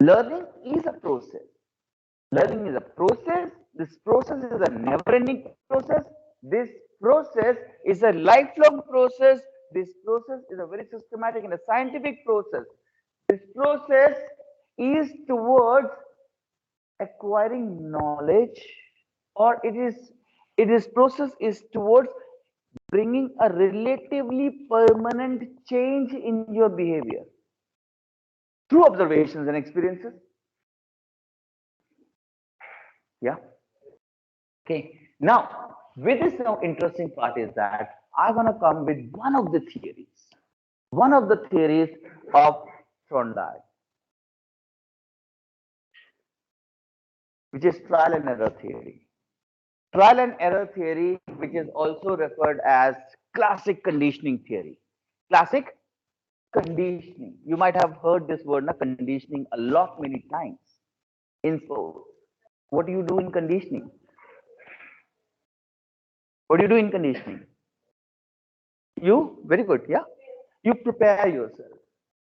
Learning is a process. Learning is a process. This process is a never-ending process. This process is a lifelong process. This process is a very systematic and a scientific process. This process is towards acquiring knowledge, or it is process is towards bringing a relatively permanent change in your behavior through observations and experiences. Yeah. Okay. Now, with this now interesting part is that I'm gonna come with one of the theories. One of the theories of Thorndike, which is trial and error theory. Trial and error theory, which is also referred as classic conditioning theory. Classic conditioning. You might have heard this word, na, conditioning, a lot many times in sports. What do you do in conditioning? What do you do in conditioning? You, very good, yeah? You prepare yourself.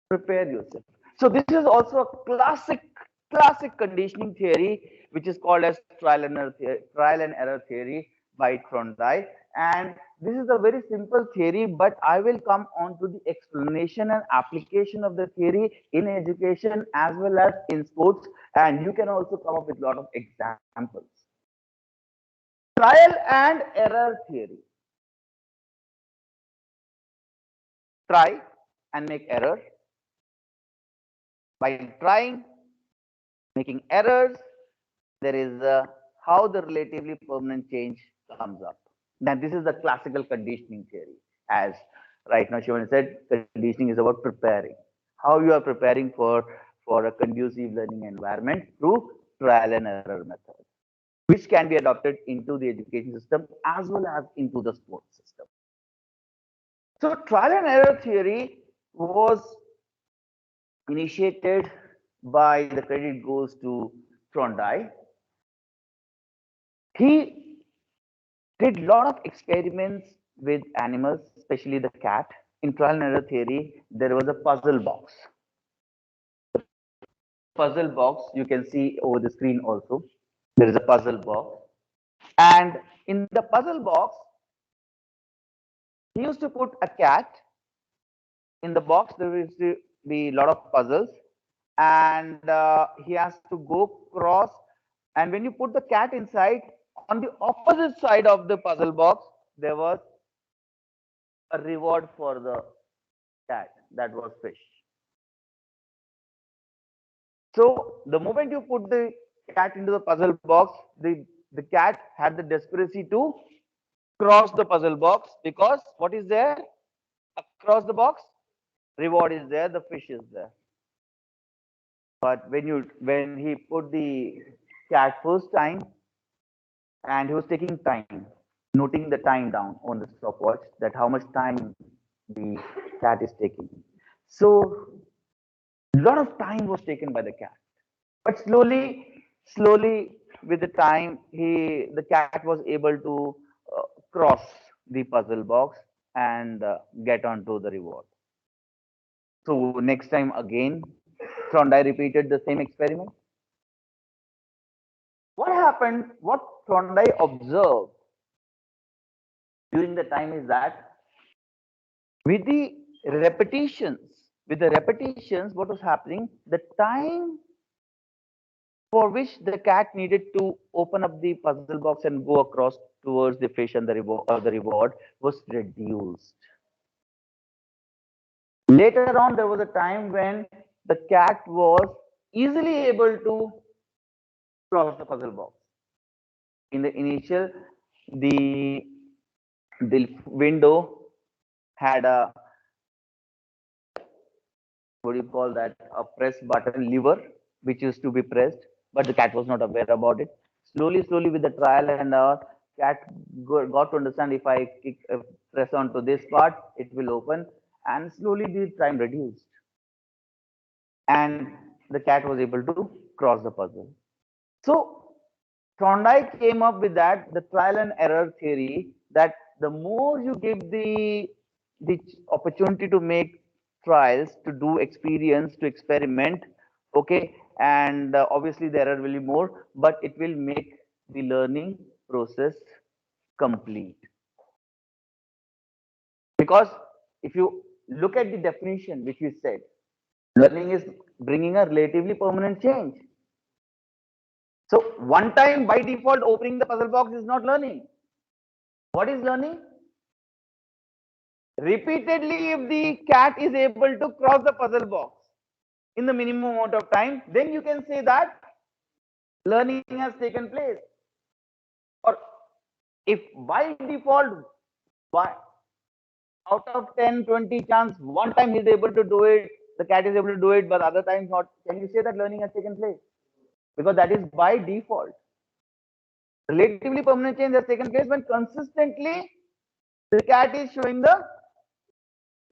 Prepare yourself. So this is also a classic conditioning theory, which is called as trial and error theory by Thorndike. And this is a very simple theory, but I will come on to the explanation and application of the theory in education as well as in sports. And you can also come up with a lot of examples. Trial and error theory. Try and make error. By trying, making errors, there is how the relatively permanent change comes up. Now, this is the classical conditioning theory. As right now Shivan said, conditioning is about preparing. How you are preparing for a conducive learning environment through trial and error method, which can be adopted into the education system as well as into the sports system. So trial and error theory was initiated by the credit goes to Thorndike. He did a lot of experiments with animals, especially the cat. In trial and error theory, there was a puzzle box. Puzzle box you can see over the screen also. There is a puzzle box. And in the puzzle box, he used to put a cat. In the box, there used to be a lot of puzzles. And he has to go cross. And when you put the cat inside, on the opposite side of the puzzle box, there was a reward for the cat, that was fish. So the moment you put the cat into the puzzle box, the cat had the desperation to cross the puzzle box, because what is there across the box? Reward is there, the fish is there. But when he put the cat first time, and he was taking time, noting the time down on the stopwatch, that how much time the cat is taking. So a lot of time was taken by the cat. But slowly, with the time, the cat was able to cross the puzzle box and get onto the reward. So next time again, Thorndike repeated the same experiment. What happened? What Thorndike observed during the time is that with the repetitions, what was happening? The time for which the cat needed to open up the puzzle box and go across towards the fish and the reward was reduced. Later on, there was a time when the cat was easily able to cross the puzzle box. In the initial, the window had a, what do you call that, a press button lever which used to be pressed, but the cat was not aware about it. Slowly with the trial and cat got to understand, if I press onto this part, it will open, and slowly the time reduced, and the cat was able to cross the puzzle. So Thorndike came up with that, the trial and error theory, that the more you give the opportunity to make trials, to do experience, to experiment, okay, and obviously the error will be more, but it will make the learning process complete. Because if you look at the definition which we said, learning is bringing a relatively permanent change. So one time by default opening the puzzle box is not learning. What is learning? Repeatedly, if the cat is able to cross the puzzle box in the minimum amount of time, then you can say that learning has taken place. Or if by default, by out of 10, 20 chance, one time he's able to do it, the cat is able to do it, but other times not, can you say that learning has taken place? Because that is by default. Relatively permanent change has taken place when consistently the cat is showing the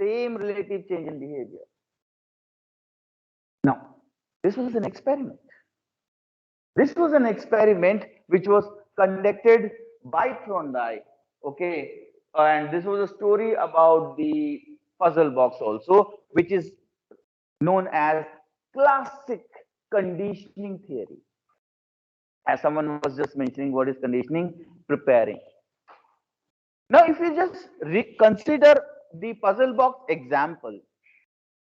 same relative change in behavior. Now, this was an experiment. This was an experiment which was conducted by Thorndike. Okay, and this was a story about the puzzle box also, which is known as classic conditioning theory. As someone was just mentioning, what is conditioning? Preparing. Now, if you just consider the puzzle box example,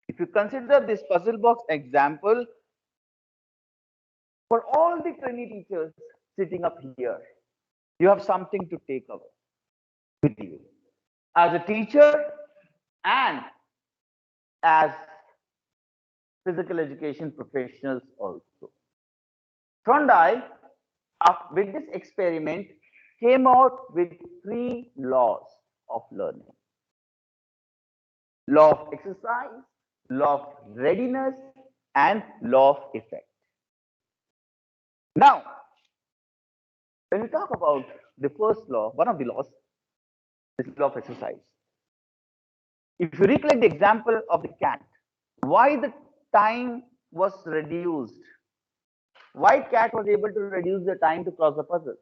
if you consider this puzzle box example, for all the trainee teachers sitting up here, you have something to take away with you as a teacher and as physical education professionals also. Thorndike, with this experiment, came out with 3 laws of learning: law of exercise, law of readiness, and law of effect. Now, when we talk about the first law, one of the laws is law of exercise. If you recollect the example of the cat, why the time was reduced? Why cat was able to reduce the time to cross the puzzle?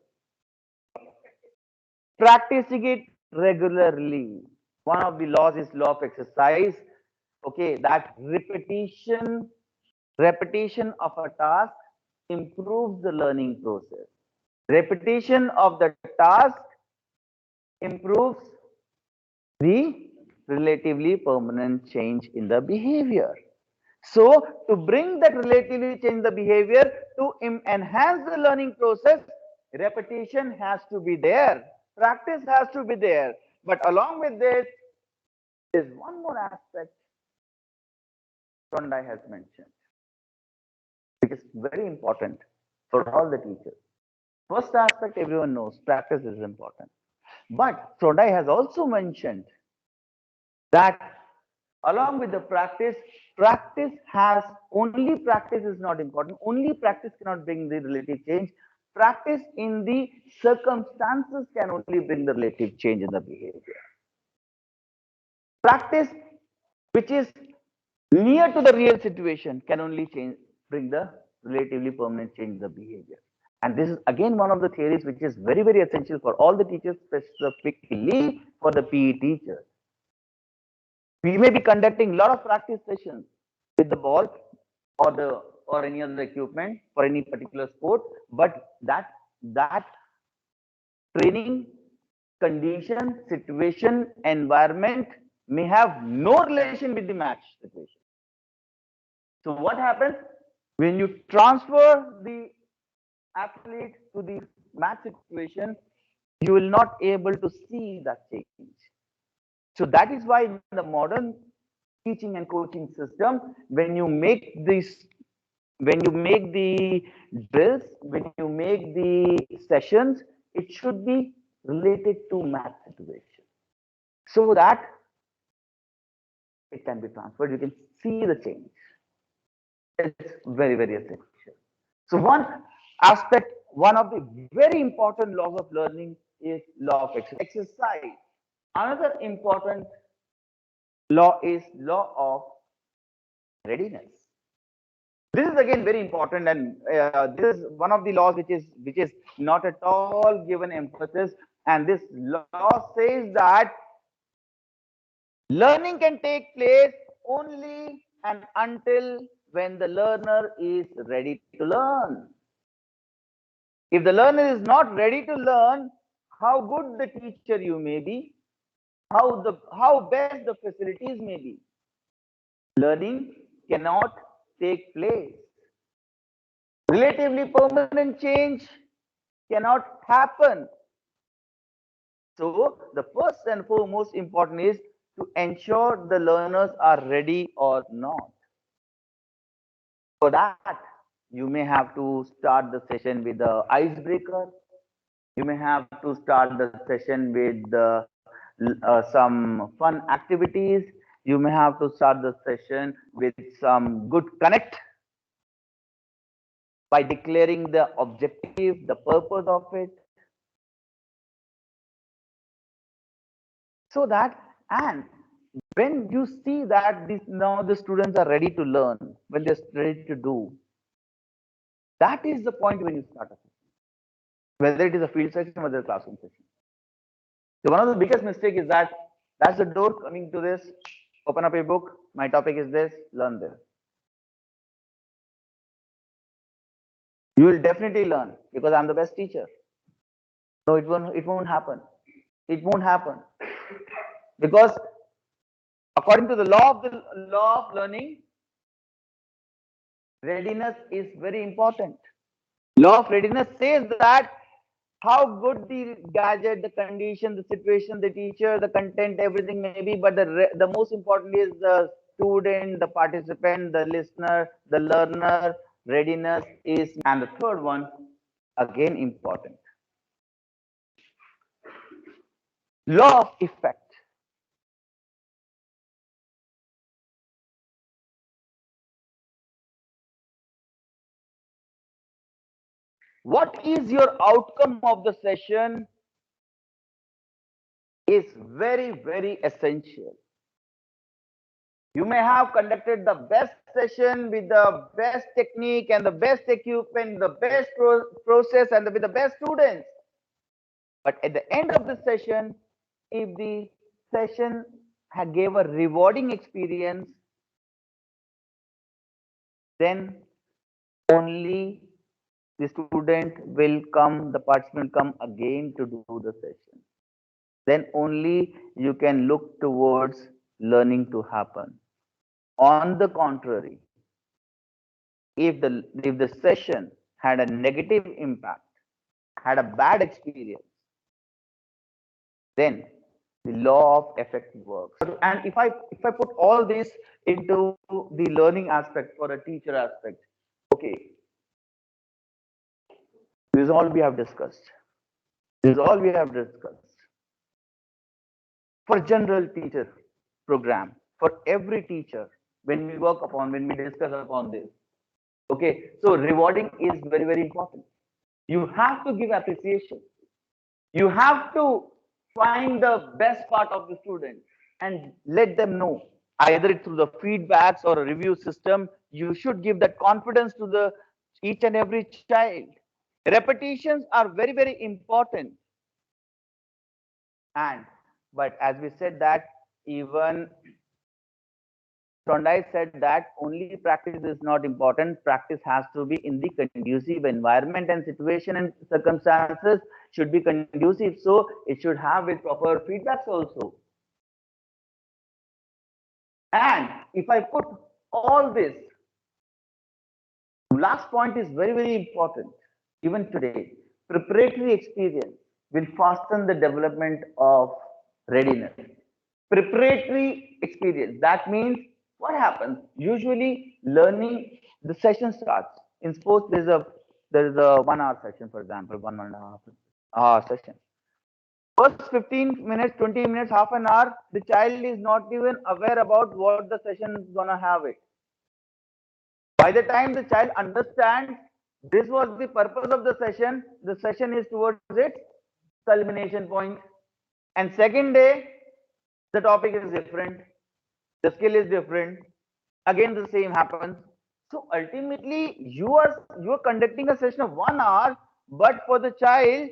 Practicing it regularly. One of the laws is law of exercise. Okay, that repetition of a task improves the learning process. Repetition of the task improves the relatively permanent change in the behavior. So, to bring that relatively change the behavior, to enhance the learning process, repetition has to be there, practice has to be there. But along with this, there's one more aspect Thorndike has mentioned, which is very important for all the teachers. First aspect everyone knows, practice is important. But Thorndike has also mentioned that along with the practice, practice is not important. Only practice cannot bring the relative change. Practice in the circumstances can only bring the relative change in the behavior. Practice which is near to the real situation can only bring the relatively permanent change in the behavior. And this is again one of the theories which is very, very essential for all the teachers, specifically for the PE teachers. We may be conducting a lot of practice sessions with the ball or any other equipment for any particular sport, but that training condition, situation, environment may have no relation with the match situation. So what happens when you transfer the athlete to the match situation? You will not able to see that change. So that is why in the modern teaching and coaching system, when you make the drills, when you make the sessions, it should be related to match situation, so that it can be transferred. You can see the change. It's very, very essential. So one aspect, one of the very important laws of learning is law of exercise. Another important law is law of readiness. This is again very important, and this is one of the laws which is not at all given emphasis. And this law says that learning can take place only and until when the learner is ready to learn. If the learner is not ready to learn, how good the teacher you may be, how best the facilities may be, learning cannot take place. Relatively permanent change cannot happen. So the first and foremost important is to ensure the learners are ready or not. For that, you may have to start the session with the icebreaker. You may have to start the session with some fun activities. You may have to start the session with some good connect by declaring the objective, the purpose of it. So that, and when you see that this now the students are ready to learn, when they're ready to do, that is the point when you start a session, whether it is a field session or whether a classroom session. So one of the biggest mistake is that that's the door coming to this. Open up a book. My topic is this. Learn this. You will definitely learn because I'm the best teacher. No, it won't. It won't happen. It won't happen because according to the law of learning, readiness is very important. Law of readiness says that how good the gadget, the condition, the situation, the teacher, the content, everything may be, but the most important is the student, the participant, the listener, the learner. Readiness is, and the third one, again important. Law of effect. What is your outcome of the session is very, very essential. You may have conducted the best session with the best technique and the best equipment, the best process, and with the best students. But at the end of the session, if the session gave a rewarding experience, then only the student will come, the participant will come again to do the session. Then only you can look towards learning to happen. On the contrary, if the session had a negative impact, had a bad experience, then the law of effect works. And if I put all this into the learning aspect for a teacher aspect, okay, this is all we have discussed. This is all we have discussed. For general teacher program, for every teacher, when we discuss upon this, okay, so rewarding is very, very important. You have to give appreciation. You have to find the best part of the student and let them know, either through the feedbacks or a review system. You should give that confidence to the each and every child. Repetitions are very, very important. And but as we said that, even Trondai said that only practice is not important. Practice has to be in the conducive environment, and situation and circumstances should be conducive. So it should have with proper feedbacks also. And if I put all this, last point is very, very important. Even today, preparatory experience will fasten the development of readiness. Preparatory experience, that means what happens? Usually learning, the session starts. In sports, there's a 1 hour session, for example, 1.5 hour session. First 15 minutes, 20 minutes, half an hour, the child is not even aware about what the session is gonna have it. By the time the child understands this was the purpose of the session is towards its culmination point. And second day, the topic is different, the skill is different, again the same happens. So ultimately you are conducting a session of 1 hour, but for the child,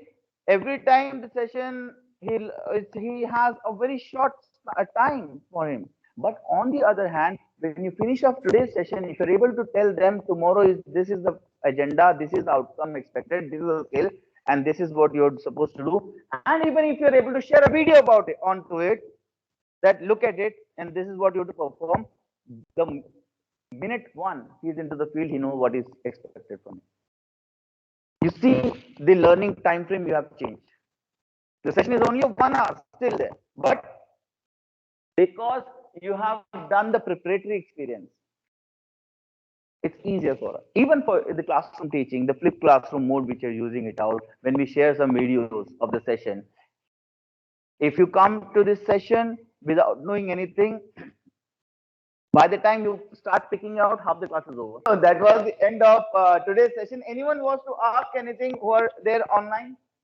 every time the session he has a very short time for him. But on the other hand, when you finish off today's session, if you're able to tell them tomorrow is this is the agenda, this is the outcome expected, this is the skill, and this is what you're supposed to do. And even if you're able to share a video about it onto it, that look at it, and this is what you have to perform. The minute one he's into the field, he knows what is expected from him. You see, the learning time frame you have changed. The session is only 1 hour still there, but because you have done the preparatory experience, it's easier for us. Even for the classroom teaching, the flipped classroom mode which you're using it out, when we share some videos of the session, if you come to this session without knowing anything, by the time you start picking out, half the class is over. So that was the end of today's session. Anyone wants to ask anything who are there online?